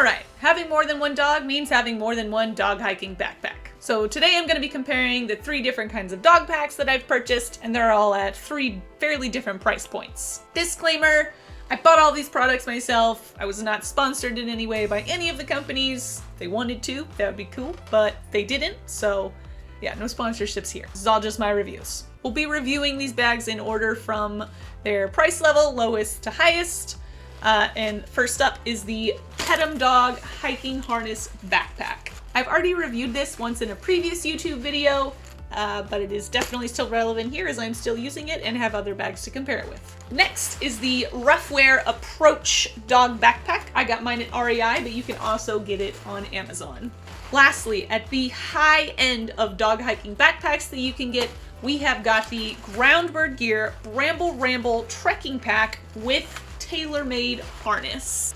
All right, having more than one dog means having more than one dog hiking backpack. So today I'm going to be comparing the 3 different kinds of dog packs that I've purchased, and they're all at 3 fairly different price points. Disclaimer, I bought all these products myself. I was not sponsored in any way by any of the companies. If they wanted to, that would be cool, but they didn't, so yeah, no sponsorships here. This is all just my reviews. We'll be reviewing these bags in order from their price level, lowest to highest. And first up is the Pettom Dog Hiking Harness Backpack. I've already reviewed this once in a previous YouTube video, but it is definitely still relevant here as I'm still using it and have other bags to compare it with. Next is the Ruffwear Approach Dog Backpack. I got mine at REI, but you can also get it on Amazon. Lastly, at the high end of dog hiking backpacks that you can get, we have got the Groundbird Gear Rample Trekking Pack with tailor-made harness.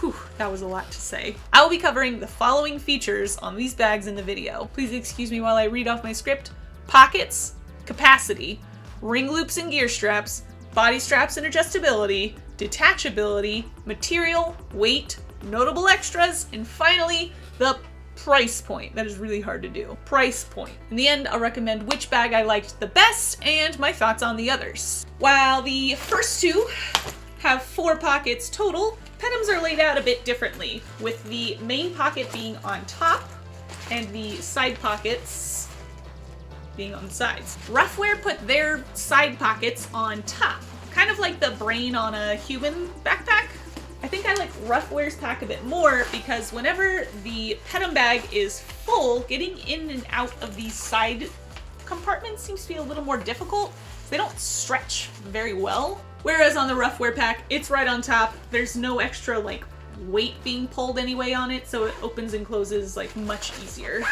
Whew, that was a lot to say. I will be covering the following features on these bags in the video. Please excuse me while I read off my script. Pockets, capacity, ring loops and gear straps, body straps and adjustability, detachability, material, weight, notable extras, and finally, the price point. That is really hard to do. Price point. In the end, I'll recommend which bag I liked the best and my thoughts on the others. While the first 2 have 4 pockets total, Pettoms are laid out a bit differently, with the main pocket being on top and the side pockets being on the sides. Ruffwear put their side pockets on top, kind of like the brain on a human backpack. I think I like Ruffwear's pack a bit more because whenever the Pettom bag is full, getting in and out of these side compartments seems to be a little more difficult. They don't stretch very well. Whereas on the Ruffwear pack, it's right on top. There's no extra like weight being pulled anyway on it, so it opens and closes like much easier.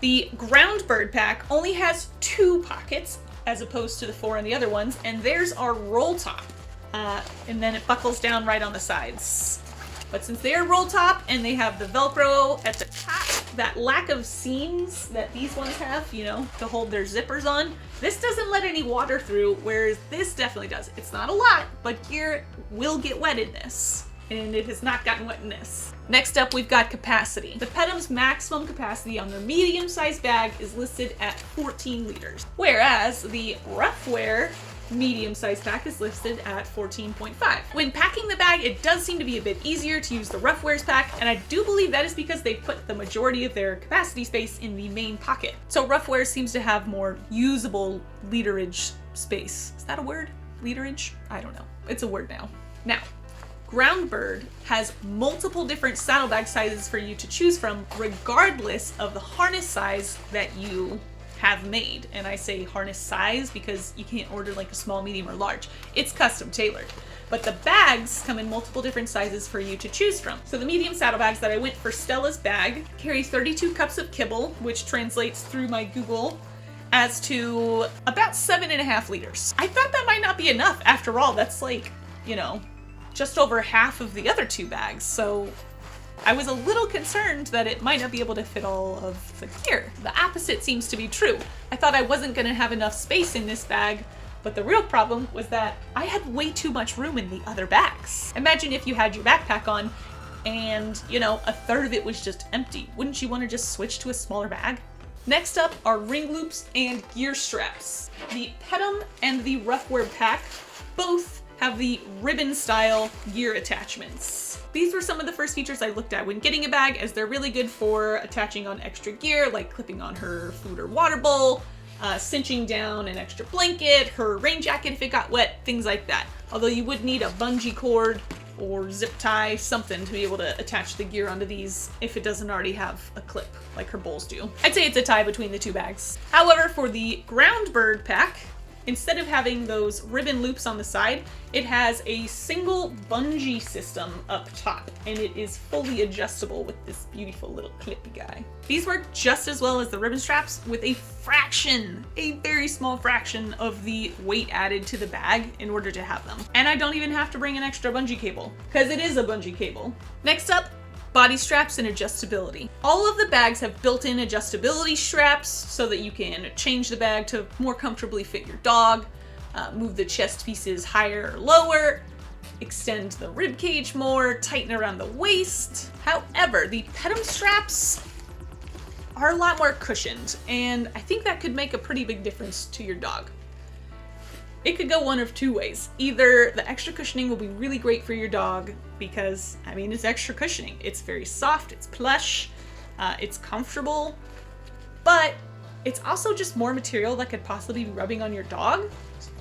The Groundbird pack only has 2 pockets as opposed to the 4 on the other ones, and theirs are roll top. And then it buckles down right on the sides. But since they are roll top and they have the Velcro at the top, that lack of seams that these ones have, you know, to hold their zippers on, this doesn't let any water through, whereas this definitely does. It's not a lot, but gear will get wet in this, and it has not gotten wet in this. Next up, we've got capacity. The Pettom's maximum capacity on their medium-sized bag is listed at 14 liters, whereas the Ruffwear medium-sized pack is listed at 14.5. When packing the bag, it does seem to be a bit easier to use the Ruffwear's pack, and I do believe that is because they put the majority of their capacity space in the main pocket. So Ruffwear seems to have more usable literage space. Is that a word? Literage? I don't know. It's a word now. Now, Groundbird has multiple different saddlebag sizes for you to choose from, regardless of the harness size that you have made. And I say harness size because you can't order like a small, medium, or large. It's custom tailored. But the bags come in multiple different sizes for you to choose from. So the medium saddlebags that I went for Stella's bag carry 32 cups of kibble, which translates through my Google as to about 7.5 liters. I thought that might not be enough. After all, that's like, you know, just over half of the other 2 bags. So I was a little concerned that it might not be able to fit all of the gear. The opposite seems to be true. I thought I wasn't going to have enough space in this bag, but the real problem was that I had way too much room in the other bags. Imagine if you had your backpack on and, you know, a third of it was just empty. Wouldn't you want to just switch to a smaller bag? Next up are ring loops and gear straps. The Pettom and the Ruffwear pack both have the ribbon style gear attachments. These were some of the first features I looked at when getting a bag, as they're really good for attaching on extra gear, like clipping on her food or water bowl, cinching down an extra blanket, her rain jacket if it got wet, things like that. Although you would need a bungee cord or zip tie, something to be able to attach the gear onto these if it doesn't already have a clip like her bowls do. I'd say it's a tie between the 2 bags. However, for the Groundbird pack, instead of having those ribbon loops on the side, it has a single bungee system up top, and it is fully adjustable with this beautiful little clippy guy. These work just as well as the ribbon straps, with a very small fraction of the weight added to the bag in order to have them. And I don't even have to bring an extra bungee cable, because it is a bungee cable. Next up, body straps and adjustability. All of the bags have built-in adjustability straps so that you can change the bag to more comfortably fit your dog, move the chest pieces higher or lower. extend the rib cage more, tighten around the waist. However, the Pettom straps are a lot more cushioned, and I think that could make a pretty big difference to your dog. It could go one of two ways. Either the extra cushioning will be really great for your dog because, I mean, it's extra cushioning. It's very soft, it's plush, it's comfortable, but it's also just more material that could possibly be rubbing on your dog.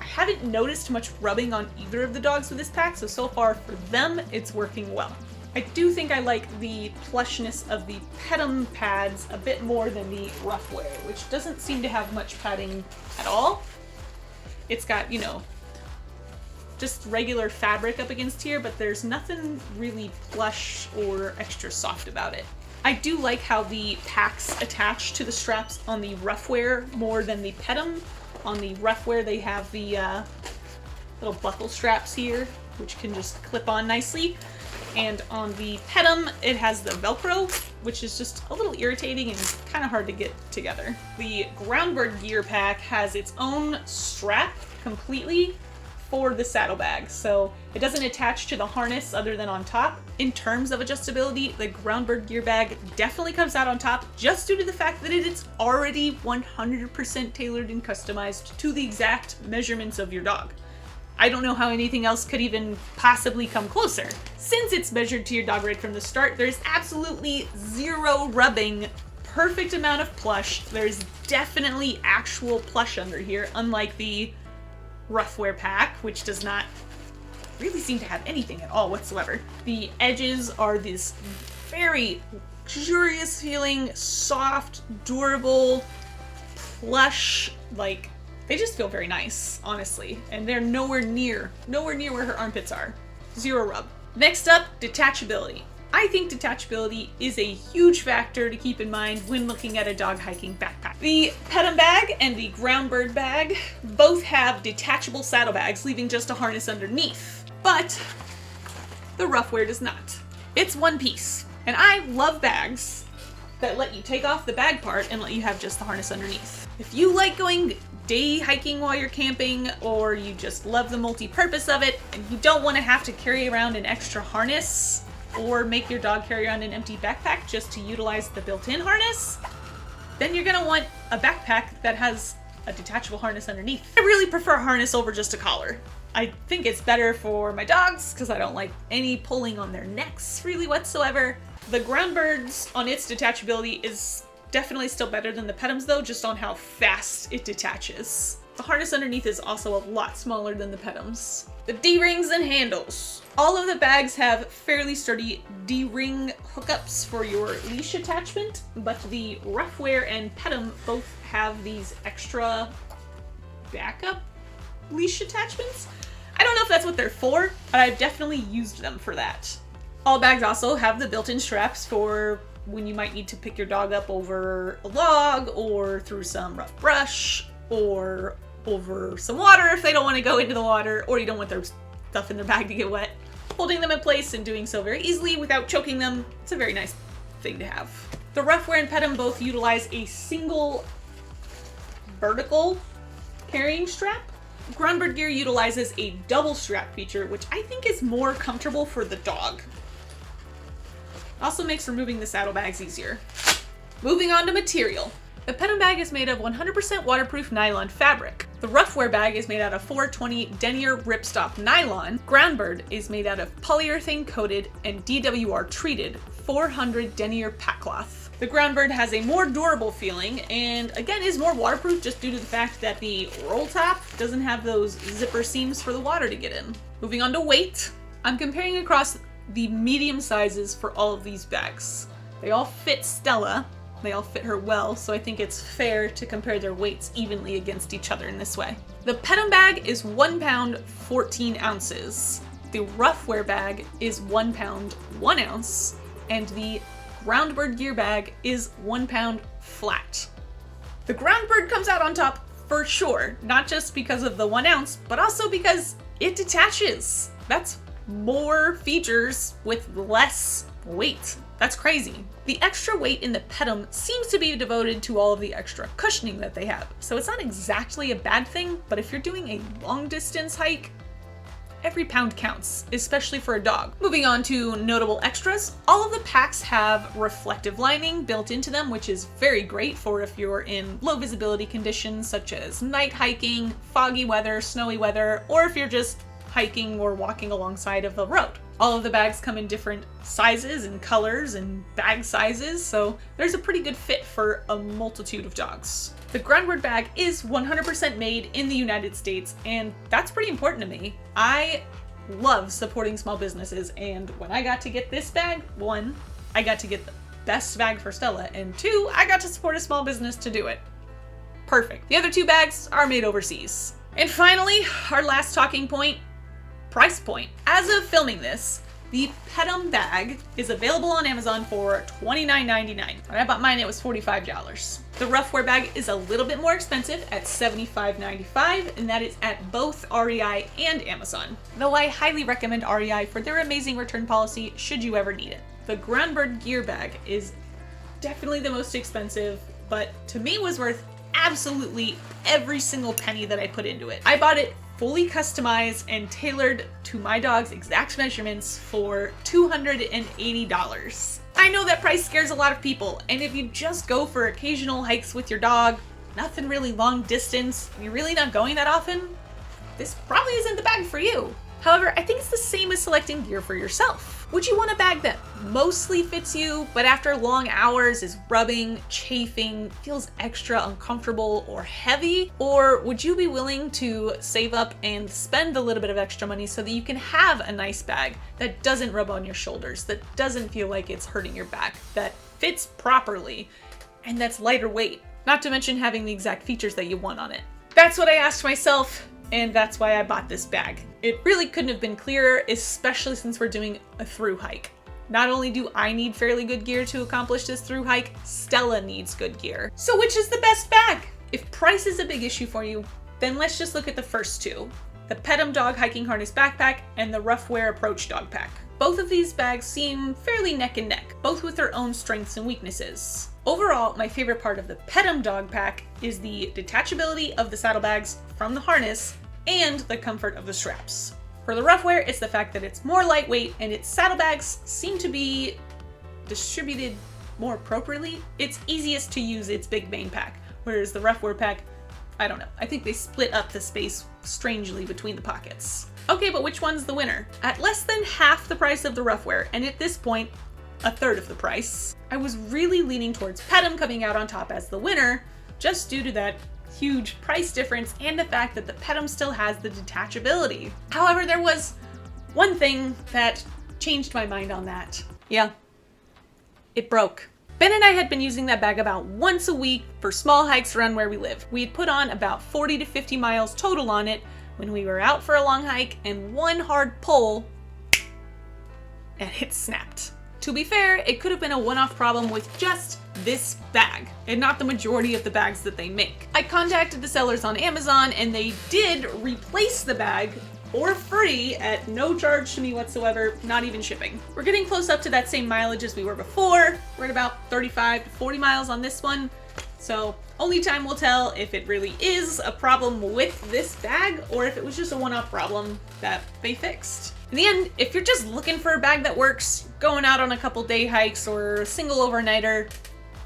I haven't noticed much rubbing on either of the dogs with this pack, so far for them, it's working well. I do think I like the plushness of the Pettom pads a bit more than the Ruffwear, which doesn't seem to have much padding at all. It's got, you know, just regular fabric up against here, but there's nothing really plush or extra soft about it. I do like how the packs attach to the straps on the Ruffwear more than the Pettom. On the Ruffwear, they have the little buckle straps here, which can just clip on nicely. And on the Pettom, it has the Velcro, which is just a little irritating and kind of hard to get together. The Groundbird Gear pack has its own strap completely for the saddlebag, so it doesn't attach to the harness other than on top. In terms of adjustability, the Groundbird Gear bag definitely comes out on top just due to the fact that it is already 100% tailored and customized to the exact measurements of your dog. I don't know how anything else could even possibly come closer. Since it's measured to your dog right from the start, there's absolutely zero rubbing, perfect amount of plush. There's definitely actual plush under here, unlike the Ruffwear pack, which does not really seem to have anything at all whatsoever. The edges are this very luxurious feeling, soft, durable, plush, like, they just feel very nice, honestly, and they're nowhere near where her armpits are. Zero rub. Next up, detachability. I think detachability is a huge factor to keep in mind when looking at a dog hiking backpack. The Pettom bag and the Groundbird bag both have detachable saddlebags, leaving just a harness underneath, but the Ruffwear does not. It's one piece, and I love bags that let you take off the bag part and let you have just the harness underneath. If you like going day hiking while you're camping, or you just love the multi-purpose of it, and you don't want to have to carry around an extra harness, or make your dog carry around an empty backpack just to utilize the built-in harness, then you're gonna want a backpack that has a detachable harness underneath. I really prefer a harness over just a collar. I think it's better for my dogs because I don't like any pulling on their necks really whatsoever. The Groundbird's on its detachability is definitely still better than the Pettom's though, just on how fast it detaches. The harness underneath is also a lot smaller than the Pettom's. The D-rings and handles. All of the bags have fairly sturdy D-ring hookups for your leash attachment, but the Ruffwear and Pettom both have these extra backup leash attachments. I don't know if that's what they're for, but I've definitely used them for that. All bags also have the built-in straps for when you might need to pick your dog up over a log or through some rough brush or over some water if they don't want to go into the water or you don't want their stuff in their bag to get wet. Holding them in place and doing so very easily without choking them, it's a very nice thing to have. The Ruffwear and Pettom both utilize a single vertical carrying strap. Groundbird Gear utilizes a double strap feature, which I think is more comfortable for the dog. Also makes removing the saddlebags easier. Moving on to material. The Pettom bag is made of 100% waterproof nylon fabric. The Ruffwear bag is made out of 420 denier ripstop nylon. Groundbird is made out of polyurethane coated and DWR treated 400 denier pack cloth. The Groundbird has a more durable feeling and again is more waterproof just due to the fact that the roll top doesn't have those zipper seams for the water to get in. Moving on to weight. I'm comparing across the medium sizes for all of these bags. They all fit Stella. They all fit her well, so I think it's fair to compare their weights evenly against each other in this way. The Pettom bag is 1 pound 14 ounces. The Ruffwear bag is 1 pound 1 ounce, and the Groundbird Gear bag is 1 pound flat. The Groundbird comes out on top for sure, not just because of the 1 ounce, but also because it detaches. That's more features with less weight. That's crazy. The extra weight in the Pettom seems to be devoted to all of the extra cushioning that they have. So it's not exactly a bad thing, but if you're doing a long distance hike, every pound counts, especially for a dog. Moving on to notable extras, all of the packs have reflective lining built into them, which is very great for if you're in low visibility conditions such as night hiking, foggy weather, snowy weather, or if you're just hiking or walking alongside of the road. All of the bags come in different sizes and colors and bag sizes, so there's a pretty good fit for a multitude of dogs. The Groundbird bag is 100% made in the United States, and that's pretty important to me. I love supporting small businesses, and when I got to get this bag, one, I got to get the best bag for Stella, and two, I got to support a small business to do it. Perfect. The other two bags are made overseas. And finally, our last talking point, price point. As of filming this, the Pettom bag is available on Amazon for $29.99. When I bought mine, it was $45. The Ruffwear bag is a little bit more expensive at $75.95, and that is at both REI and Amazon. Though I highly recommend REI for their amazing return policy should you ever need it. The Groundbird Gear bag is definitely the most expensive, but to me was worth absolutely every single penny that I put into it. I bought it fully customized and tailored to my dog's exact measurements for $280. I know that price scares a lot of people, and if you just go for occasional hikes with your dog, nothing really long distance, you're really not going that often, this probably isn't the bag for you. However, I think it's the same as selecting gear for yourself. Would you want a bag that mostly fits you, but after long hours is rubbing, chafing, feels extra uncomfortable or heavy? Or would you be willing to save up and spend a little bit of extra money so that you can have a nice bag that doesn't rub on your shoulders, that doesn't feel like it's hurting your back, that fits properly, and that's lighter weight, not to mention having the exact features that you want on it? That's what I asked myself, and that's why I bought this bag. It really couldn't have been clearer, especially since we're doing a thru hike. Not only do I need fairly good gear to accomplish this thru hike, Stella needs good gear. So which is the best bag? If price is a big issue for you, then let's just look at the first two. The Pettom Dog Hiking Harness Backpack and the Ruffwear Approach Dog Pack. Both of these bags seem fairly neck and neck, both with their own strengths and weaknesses. Overall, my favorite part of the Pettom Dog Pack is the detachability of the saddlebags from the harness and the comfort of the straps. For the Ruffwear, it's the fact that it's more lightweight and its saddlebags seem to be distributed more appropriately. It's easiest to use its big main pack, whereas the Ruffwear pack, I don't know, I think they split up the space strangely between the pockets. Okay, but which one's the winner? At less than half the price of the Ruffwear, and at this point, a third of the price, I was really leaning towards Pettom coming out on top as the winner, just due to that huge price difference and the fact that the Pettom still has the detachability. However, there was one thing that changed my mind on that. Yeah, it broke. Ben and I had been using that bag about once a week for small hikes around where we live. We had put on about 40 to 50 miles total on it when we were out for a long hike, and one hard pull and it snapped. To be fair, it could have been a one-off problem with just this bag and not the majority of the bags that they make. I contacted the sellers on Amazon and they did replace the bag for free at no charge to me whatsoever, not even shipping. We're getting close up to that same mileage as we were before. We're at about 35 to 40 miles on this one. So only time will tell if it really is a problem with this bag or if it was just a one-off problem that they fixed. In the end, if you're just looking for a bag that works, going out on a couple day hikes or a single overnighter,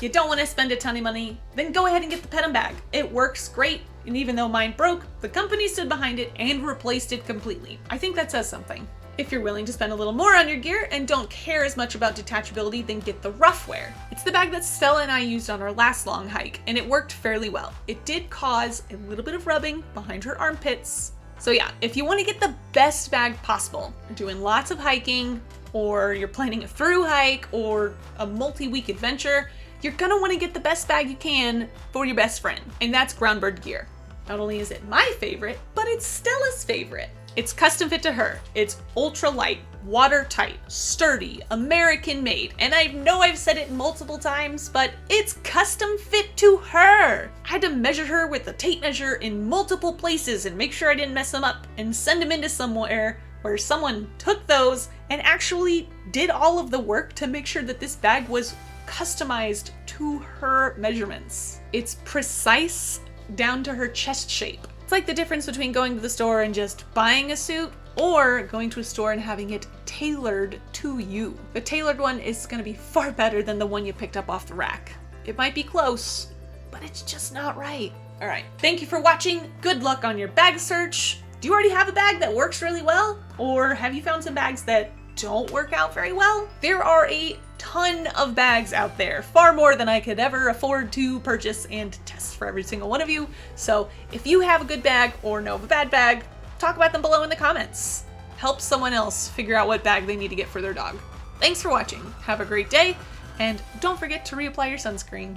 you don't want to spend a ton of money, then go ahead and get the Pettom bag. It works great, and even though mine broke, the company stood behind it and replaced it completely. I think that says something. If you're willing to spend a little more on your gear and don't care as much about detachability, then get the Ruffwear. It's the bag that Stella and I used on our last long hike, and it worked fairly well. It did cause a little bit of rubbing behind her armpits. So yeah, if you want to get the best bag possible, you're doing lots of hiking, or you're planning a thru hike, or a multi-week adventure, you're gonna want to get the best bag you can for your best friend, and that's Groundbird Gear. Not only is it my favorite, but it's Stella's favorite. It's custom fit to her. It's ultra light, watertight, sturdy, American made, and I know I've said it multiple times, but it's custom fit to her. I had to measure her with the tape measure in multiple places and make sure I didn't mess them up and send them into somewhere where someone took those and actually did all of the work to make sure that this bag was customized to her measurements. It's precise down to her chest shape. It's like the difference between going to the store and just buying a suit or going to a store and having it tailored to you. The tailored one is going to be far better than the one you picked up off the rack. It might be close, but it's just not right. All right, thank you for watching. Good luck on your bag search. Do you already have a bag that works really well? Or have you found some bags that don't work out very well? There are a ton of bags out there, far more than I could ever afford to purchase and test for every single one of you. So if you have a good bag or know of a bad bag, talk about them below in the comments. Help someone else figure out what bag they need to get for their dog. Thanks for watching. Have a great day, and don't forget to reapply your sunscreen.